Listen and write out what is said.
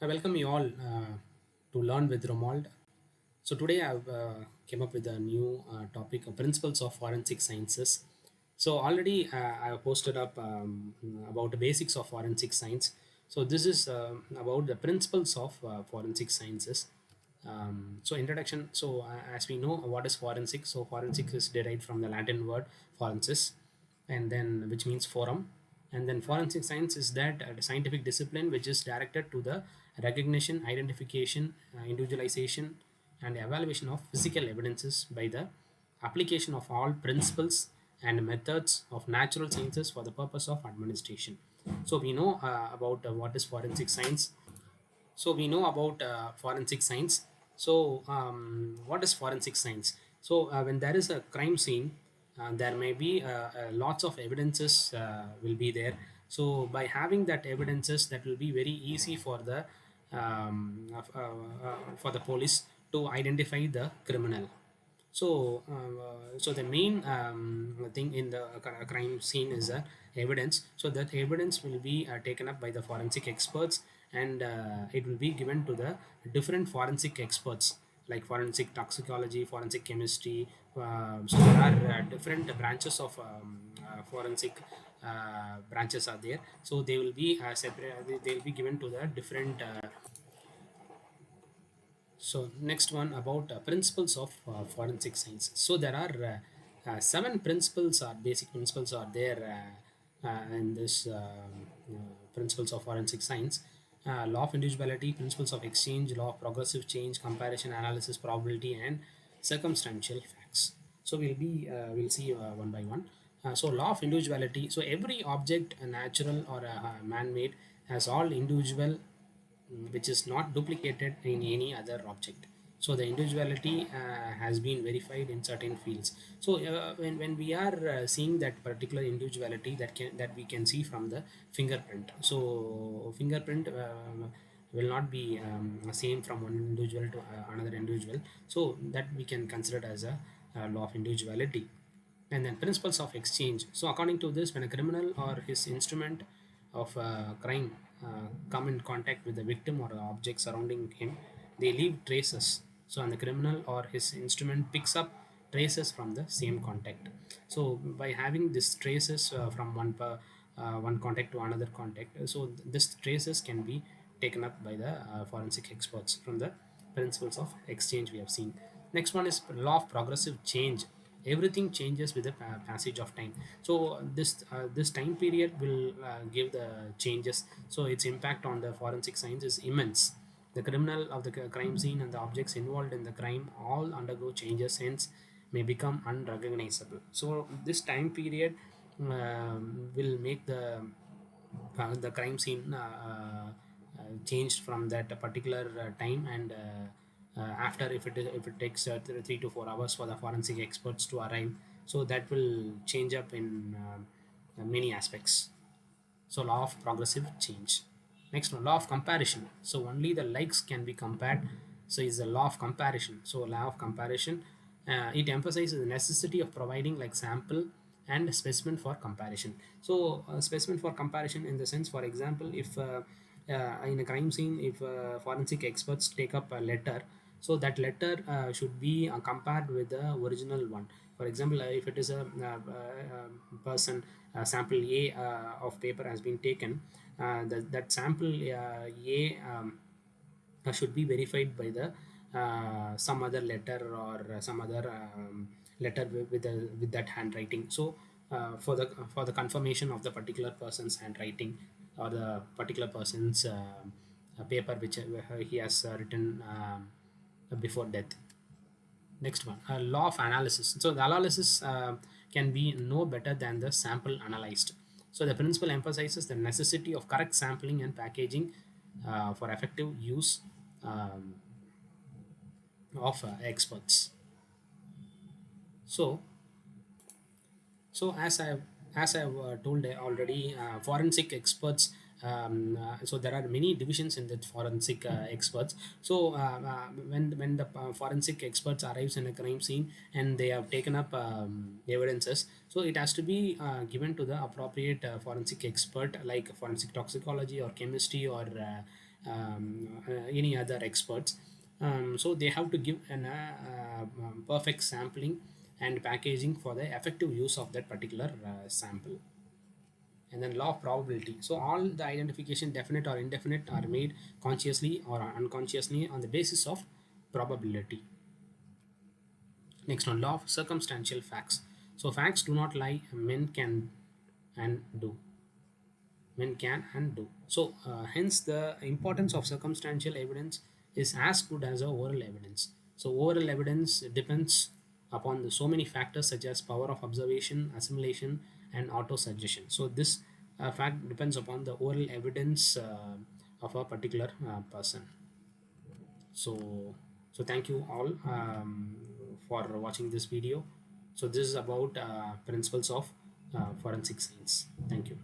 I welcome you all to learn with Romuald. So today I've came up with a new topic, principles of forensic sciences. So already I have posted up about the basics of forensic science. So this is about the principles of forensic sciences. So introduction. So as we know, what is forensic? So forensic is derived from the Latin word forensis, and then which means forum, and then forensic science is that scientific discipline which is directed to the recognition, identification, individualization, and evaluation of physical evidences by the application of all principles and methods of natural sciences for the purpose of administration. So we know about what is forensic science. So we know about forensic science. So what is forensic science? So when there is a crime scene, there may be lots of evidences will be there. So by having that evidences, that will be very easy for the police to identify the criminal. So the main thing in the crime scene is evidence. So that evidence will be taken up by the forensic experts, and it will be given to the different forensic experts like forensic toxicology, forensic chemistry. So there are different branches of forensic branches are there. So they will be separate. They will be given to the different. So next one about principles of forensic science. So there are seven principles or basic principles are there in this principles of forensic science. Law of individuality, principles of exchange, law of progressive change, comparison, analysis, probability, and circumstantial facts. So we'll see one by one. So law of individuality. So every object, a natural or a man-made, has all individual which is not duplicated in any other object. So the individuality has been verified in certain fields. So when we are seeing that particular individuality, that we can see from the fingerprint. So fingerprint will not be same from one individual to another individual. So that we can consider as a law of individuality. And then principles of exchange. So according to this, when a criminal or his instrument of crime come in contact with the victim or the object surrounding him, they leave traces. So and the criminal or his instrument picks up traces from the same contact. So by having these traces from one contact to another contact, so this traces can be taken up by the forensic experts from the principles of exchange we have seen. Next one is law of progressive change. Everything changes with the passage of time. So this time period will give the changes. So its impact on the forensic science is immense. The criminal of the crime scene and the objects involved in the crime all undergo changes, hence may become unrecognizable. So this time period will make the crime scene changed from that particular time, and after, if it takes 3 to 4 hours for the forensic experts to arrive, so that will change up in many aspects. So law of progressive change. Next one, law of comparison. So only the likes can be compared. So is the law of comparison. So law of comparison, it emphasizes the necessity of providing like sample and specimen for comparison. So specimen for comparison in the sense, for example, if in a crime scene, if forensic experts take up a letter, so that letter should be compared with the original one. For example, if it is a person, sample A of paper has been taken, that sample A should be verified by the some other letter or some other letter with that handwriting. So for the confirmation of the particular person's handwriting or the particular person's paper which he has written before death. Next one, law of analysis. So the analysis can be no better than the sample analyzed. So the principle emphasizes the necessity of correct sampling and packaging for effective use um, of experts. So as I've told already, forensic experts. So there are many divisions in the forensic experts. So when the forensic experts arrives in a crime scene and they have taken up evidences, so it has to be given to the appropriate forensic expert like forensic toxicology or chemistry or any other experts. So they have to give an perfect sampling and packaging for the effective use of that particular sample. And then law of probability, so all the identification, definite or indefinite, are made consciously or unconsciously on the basis of probability. Next one, law of circumstantial facts. So facts do not lie, and do men can and do. So hence the importance of circumstantial evidence is as good as a oral evidence. So oral evidence depends upon so many factors such as power of observation, assimilation, and auto suggestion. So this fact depends upon the oral evidence of a particular person. So thank you all for watching this video. So this is about principles of forensic science. Thank you.